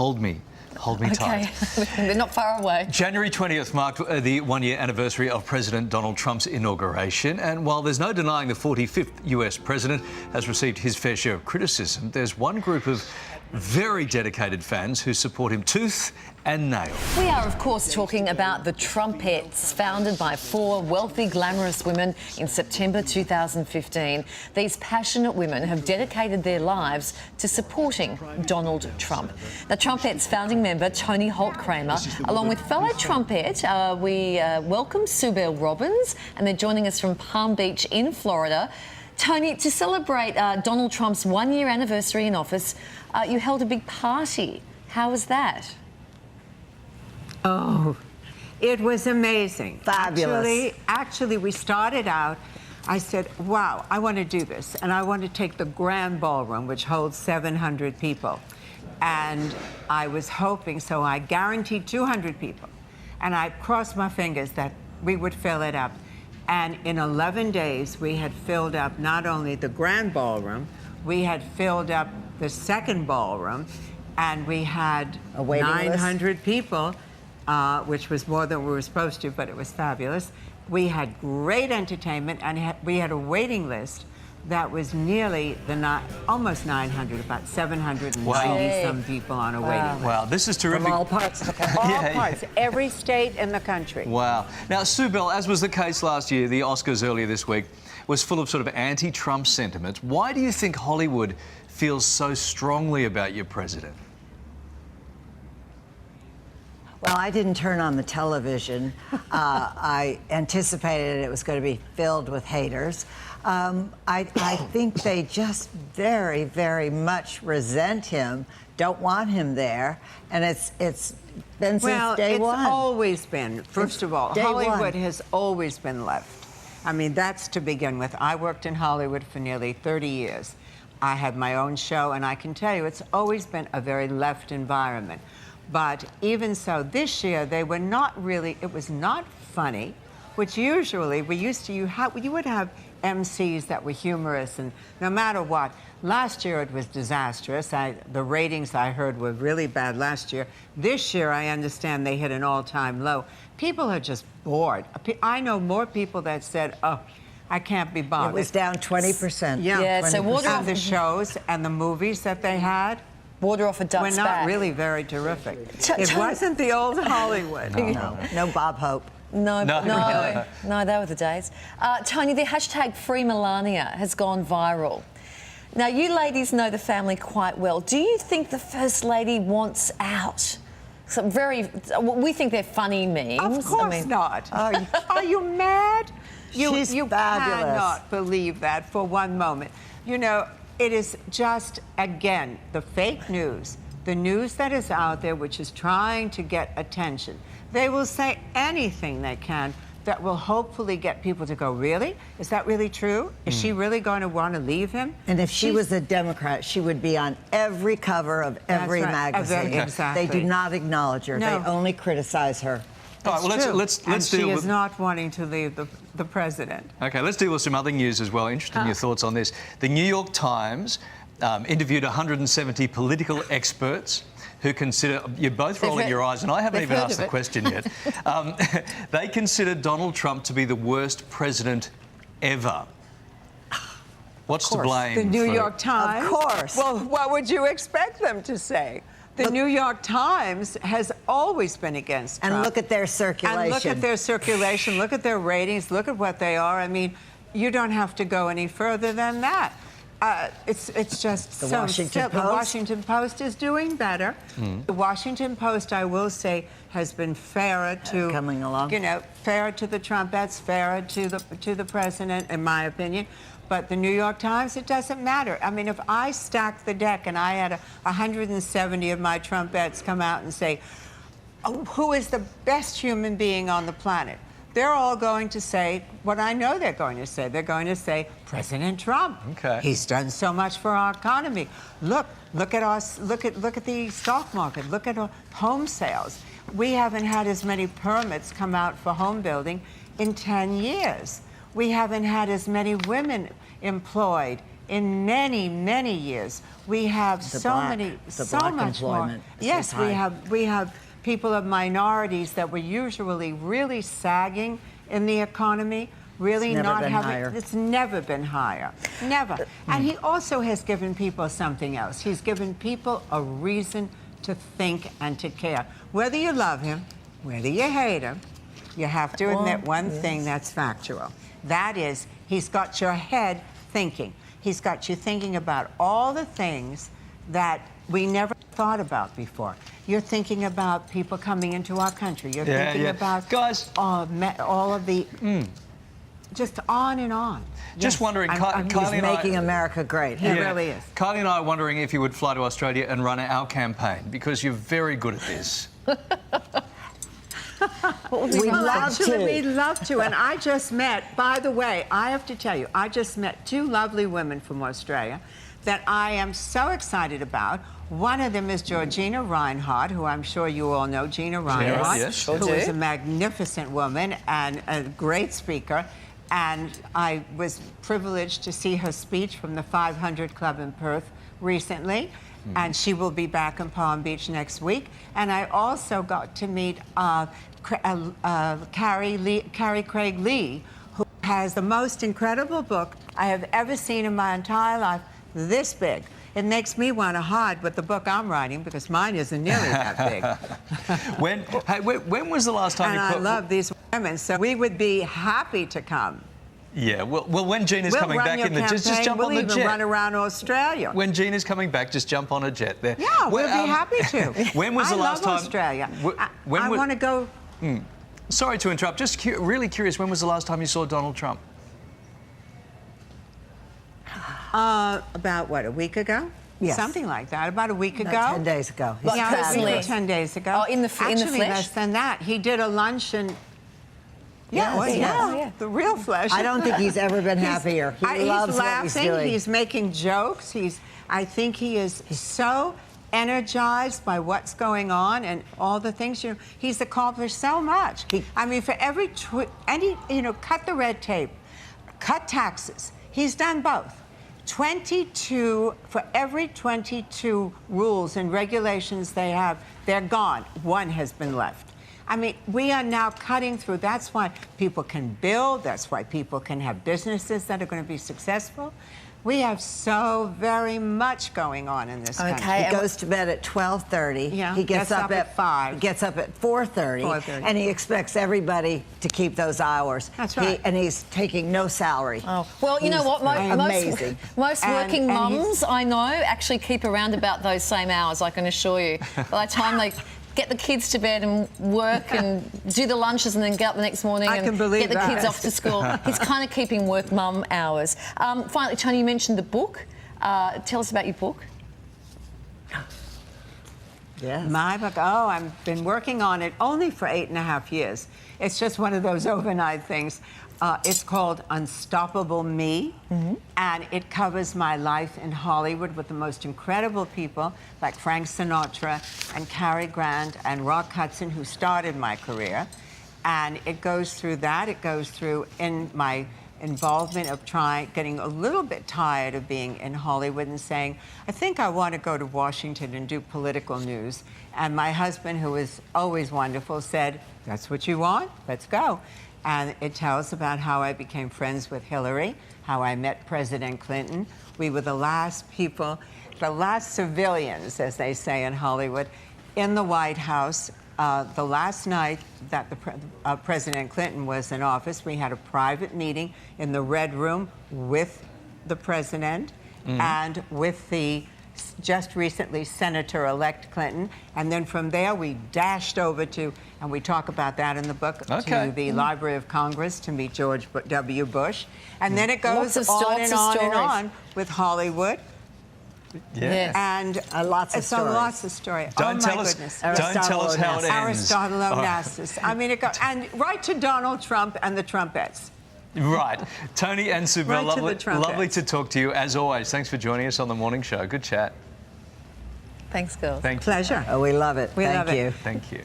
hold me tight. Okay, they're not far away. January 20th marked the one-year anniversary of President Donald Trump's inauguration, and while there's no denying the 45th US president has received his fair share of criticism, there's one group of very dedicated fans who support him tooth and nail. We are, of course, talking about the Trumpets, founded by 4 wealthy, glamorous women in September 2015. These passionate women have dedicated their lives to supporting Donald Trump. The Trumpets founding member, Tony Holt-Kramer, along with fellow Trumpet, we welcome Sue Bell-Robbins, and they're joining us from Palm Beach in Florida. Tony, to celebrate Donald Trump's one-year anniversary in office, you held a big party. How was that? Oh, it was amazing. Fabulous. Actually, we started out, I said, wow, I want to do this. And I want to take the grand ballroom, which holds 700 people. And I was hoping, so I guaranteed 200 people. And I crossed my fingers that we would fill it up. And in 11 days, we had filled up not only the grand ballroom, we had filled up the second ballroom, and we had 900 people, which was more than we were supposed to, but it was fabulous. We had great entertainment, and we had a waiting list that was nearly almost 900, about 790 some people on a waiting list. Wow, this is terrific. From all parts. All parts, every state in the country. Wow. Now, Sue Bell, as was the case last year, the Oscars earlier this week was full of sort of anti-Trump sentiment. Why do you think Hollywood feels so strongly about your president? Well, I didn't turn on the television. I anticipated it was going to be filled with haters. I think they just very, very much resent him, don't want him there, and it's been since day one. Well, it's always been. First of all, Hollywood has always been left. I mean, that's to begin with. I worked in Hollywood for nearly 30 years. I had my own show, and I can tell you it's always been a very left environment. But even so, this year, they were not really, it was not funny, which usually you would have MCs that were humorous, and no matter what. Last year, it was disastrous. The ratings I heard were really bad last year. This year, I understand they hit an all-time low. People are just bored. I know more people that said, oh, I can't be bothered. It was down 20%. Yeah, 20%. So water off the shows and the movies that they had. Water off a duck's We're not back. really very terrific. It wasn't the old Hollywood. No Bob Hope. No, they were the days. Tony, the hashtag Free Melania has gone viral. Now, you ladies know the family quite well. Do you think the First Lady wants out? We think they're funny memes. Of course not. Are you mad? She's you fabulous. Cannot believe that for one moment. You know, it is just, again, the fake news, the news that is out there, which is trying to get attention. They will say anything they can that will hopefully get people to go, really? Is that really true? Is she really going to want to leave him? And if she was a Democrat, she would be on every cover of every magazine. Exactly. They do not acknowledge her. No. They only criticize her. All right, well, let's deal with... She is not wanting to leave the president. OK, let's deal with some other news as well. Interested in your thoughts on this. The New York Times interviewed 170 political experts who consider... You're both rolling your eyes, and I haven't even asked the question yet. They consider Donald Trump to be the worst president ever. What's to blame? The New York Times? Of course. Well, what would you expect them to say? The New York Times has always been against Trump. And look at their circulation. And look at their circulation, look at their ratings, look at what they are. I mean, you don't have to go any further than that. It's just the Washington Post. The Washington Post is doing better. The Washington Post, I will say, has been fairer to coming along. You know, fairer to the Trumpets, fairer to the president, in my opinion. But the New York Times, it doesn't matter. I mean, if I stacked the deck and I had 170 of my Trumpets come out and say, oh, who is the best human being on the planet? They're all going to say what I know they're going to say. They're going to say, President Trump. Okay. He's done so much for our economy. Look at us. Look at the stock market. Look at home sales. We haven't had as many permits come out for home building in 10 years. We haven't had as many women employed in many, many years. We have so much more. Yes, we have people of minorities that were usually really sagging in the economy, really not having. It's never been higher, never. And he also has given people something else. He's given people a reason to think and to care. Whether you love him, whether you hate him, you have to admit one thing that's factual. That is, he's got your head thinking. He's got you thinking about all the things that we never thought about before. You're thinking about people coming into our country. You're thinking about guys, all of the just on and on. Just wondering, He's making America great. He really is. Kylie and I are wondering if you would fly to Australia and run our campaign, because you're very good at this. We'd love to. And I just met, by the way, I have to tell you, I just met two lovely women from Australia that I am so excited about. One of them is Georgina Reinhardt, who I'm sure you all know, Gina Reinhardt, yes, who is a magnificent woman and a great speaker. And I was privileged to see her speech from the 500 Club in Perth recently. And she will be back in Palm Beach next week. And I also got to meet Carrie Craig Lee, who has the most incredible book I have ever seen in my entire life, this big. It makes me want to hide with the book I'm writing, because mine isn't nearly that big. When was the last time I love these women, so we would be happy to come. Yeah, well, when Gina's coming back in the just jump on the jet. We'll even run around Australia. When Gina's coming back, just jump on a jet there. Yeah, we'll be happy to. When was the last time? I love Australia. I want to go. Sorry to interrupt. Just really curious. When was the last time you saw Donald Trump? About what, a week ago? Yes. Something like that. About a week ago. 10 days ago. Yeah, personally. 10 days ago. Oh, in the Actually, flesh? less than that. He did a lunch Yes, the real flesh. I don't think he's ever been happier. He loves he's laughing. What he's doing. He's making jokes. I think he is so energized by what's going on and all the things. He's accomplished so much. I mean, for every cut the red tape, cut taxes. He's done both. 22 for every 22 rules and regulations they have, they're gone. One has been left. I mean, we are now cutting through. That's why people can build. That's why people can have businesses that are going to be successful. We have so very much going on in this country. He goes to bed at 12:30. Yeah, he gets up at 5. Gets up at 4:30. 4:30. And he expects everybody to keep those hours. That's right. And he's taking no salary. Oh, well, you know what? Amazing. Most working mums I know actually keep around about those same hours, I can assure you. By the time they get the kids to bed and work and do the lunches and then get up the next morning and get the kids off to school. He's kind of keeping work mum hours. Finally, Tony, you mentioned the book. Tell us about your book. Yes. My book, I've been working on it only for 8.5 years. It's just one of those overnight things. It's called Unstoppable Me, and it covers my life in Hollywood with the most incredible people like Frank Sinatra and Cary Grant and Rock Hudson, who started my career. And it goes through that. It goes through in my involvement of getting a little bit tired of being in Hollywood and saying, I think I want to go to Washington and do political news. And my husband, who is always wonderful, said, that's what you want? Let's go. And it tells about how I became friends with Hillary, how I met President Clinton. We were the last people, the last civilians, as they say in Hollywood, in the White House. The last night that President Clinton was in office, we had a private meeting in the Red Room with the president and with the just recently Senator-elect Clinton. And then from there, we dashed over to, and we talk about that in the book, to the Library of Congress to meet George W. Bush. And then it goes on and on and on with Hollywood. Yeah. And lots of stories. Lots of stories. Don't tell goodness. us. Don't tell us how it ends. Aristotle Onassis. I mean, it goes, and right to Donald Trump and the Trumpets. Right. Tony and Sybille, Right lovely to talk to you as always. Thanks for joining us on the morning show. Good chat. Thanks, girls. Thank you. Pleasure. Oh, we love it. We love it. Thank you. Thank you.